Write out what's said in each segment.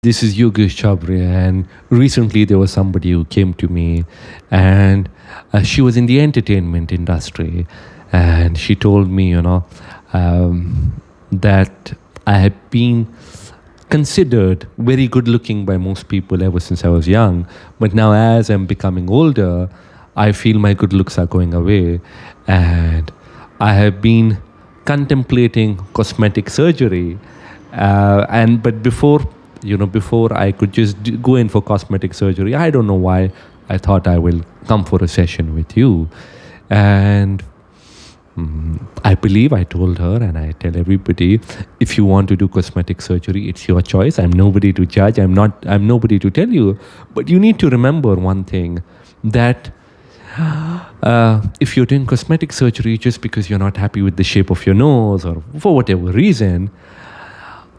This is Yogesh Chabria, and recently there was somebody who came to me, and she was in the entertainment industry, and she told me, that I had been considered very good looking by most people ever since I was young, but now as I'm becoming older, I feel my good looks are going away, and I have been contemplating cosmetic surgery, and but before I could just go in for cosmetic surgery, I don't know why I thought I will come for a session with you. And I believe I told her, and I tell everybody, if you want to do cosmetic surgery, it's your choice. I'm nobody to judge. I'm nobody to tell you. But you need to remember one thing, that if you're doing cosmetic surgery just because you're not happy with the shape of your nose or for whatever reason,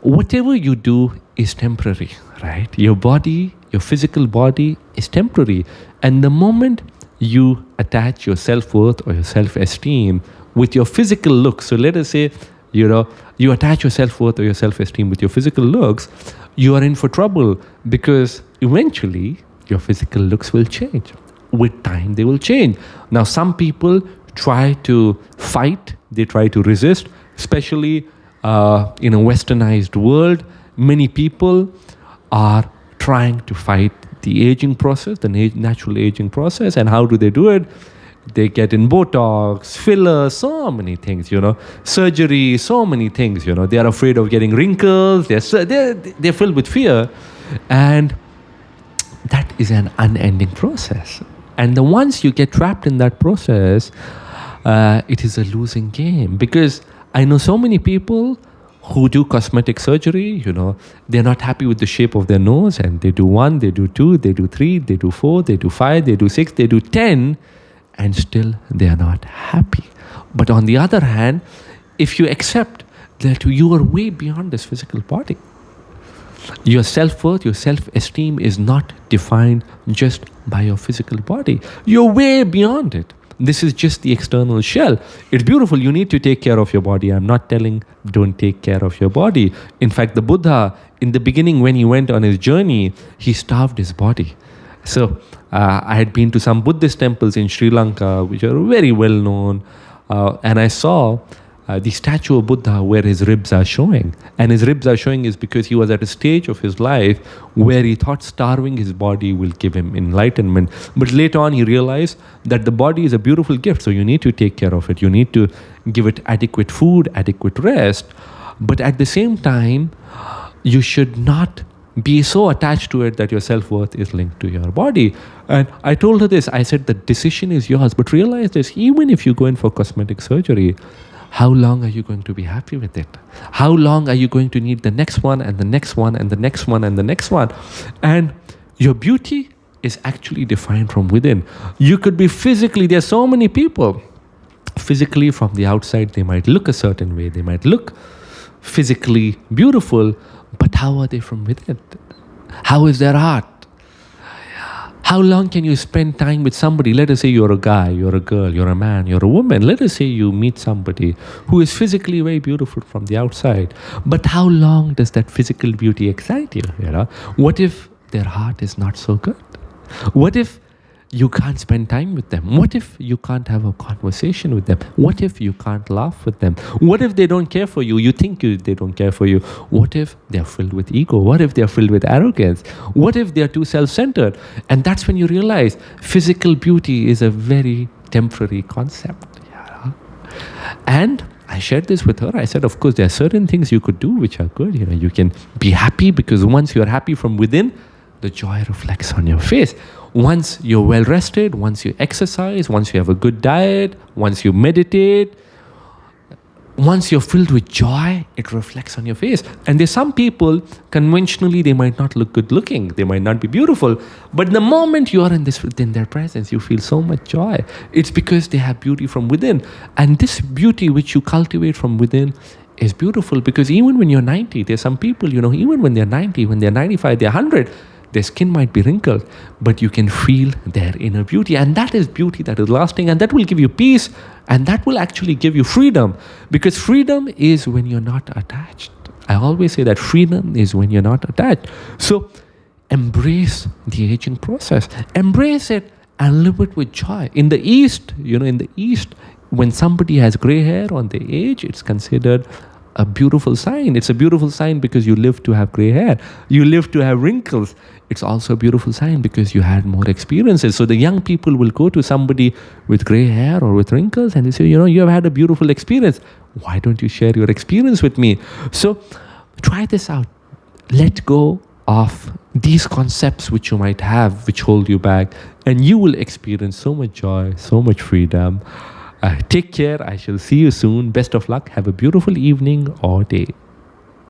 whatever you do is temporary, right? Your body, your physical body is temporary. And the moment you attach your self-worth or your self-esteem with your physical looks, so let us say, you attach your self-worth or your self-esteem with your physical looks, you are in for trouble, because eventually your physical looks will change. With time, they will change. Now, some people try to fight, they try to resist, especially in a westernized world. Many people are trying to fight the aging process, the natural aging process. And how do they do it? They get in Botox, fillers, so many things, surgery, so many things, they are afraid of getting wrinkles, they're filled with fear. And that is an unending process. And once you get trapped in that process, it is a losing game. Because I know so many people who do cosmetic surgery, they're not happy with the shape of their nose, and they do 1, they do 2, they do 3, they do 4, they do 5, they do 6, they do 10, and still they are not happy. But on the other hand, if you accept that you are way beyond this physical body, your self-worth, your self-esteem is not defined just by your physical body. You're way beyond it. This is just the external shell. It's beautiful. You need to take care of your body. I'm not telling don't take care of your body. In fact, the Buddha, in the beginning, when he went on his journey, he starved his body. So I had been to some Buddhist temples in Sri Lanka, which are very well known. And I saw the statue of Buddha where his ribs are showing. And his ribs are showing is because he was at a stage of his life where he thought starving his body will give him enlightenment. But later on, he realized that the body is a beautiful gift. So you need to take care of it. You need to give it adequate food, adequate rest. But at the same time, you should not be so attached to it that your self-worth is linked to your body. And I told her this. I said, the decision is yours. But realize this, even if you go in for cosmetic surgery, how long are you going to be happy with it? How long are you going to need the next one and the next one and the next one and the next one? And your beauty is actually defined from within. You could be physically, there are so many people, physically from the outside, they might look a certain way. They might look physically beautiful, but how are they from within? How is their heart? How long can you spend time with somebody? Let us say you're a guy, you're a girl, you're a man, you're a woman. Let us say you meet somebody who is physically very beautiful from the outside. But how long does that physical beauty excite you? What if their heart is not so good? What if you can't spend time with them? What if you can't have a conversation with them? What if you can't laugh with them? What if they don't care for you? You think they don't care for you. What if they're filled with ego? What if they're filled with arrogance? What if they're too self-centered? And that's when you realize physical beauty is a very temporary concept. And I shared this with her. I said, of course, there are certain things you could do which are good. You can be happy, because once you're happy from within, the joy reflects on your face. Once you're well rested, once you exercise, once you have a good diet, once you meditate, once you're filled with joy, it reflects on your face. And there's some people, conventionally, they might not look good looking. They might not be beautiful. But the moment you are within their presence, you feel so much joy. It's because they have beauty from within. And this beauty which you cultivate from within is beautiful, because even when you're 90, there's some people, even when they're 90, when they're 95, they're 100, their skin might be wrinkled, but you can feel their inner beauty. And that is beauty that is lasting, and that will give you peace, and that will actually give you freedom. Because freedom is when you're not attached. I always say that freedom is when you're not attached. So embrace the aging process, embrace it and live it with joy. In the East, when somebody has gray hair on their age, it's considered a beautiful sign. It's a beautiful sign because you live to have gray hair. You live to have wrinkles. It's also a beautiful sign because you had more experiences. So the young people will go to somebody with gray hair or with wrinkles and they say, you have had a beautiful experience. Why don't you share your experience with me? So try this out. Let go of these concepts which you might have, which hold you back, and you will experience so much joy, so much freedom. Take care. I shall see you soon. Best of luck. Have a beautiful evening or day.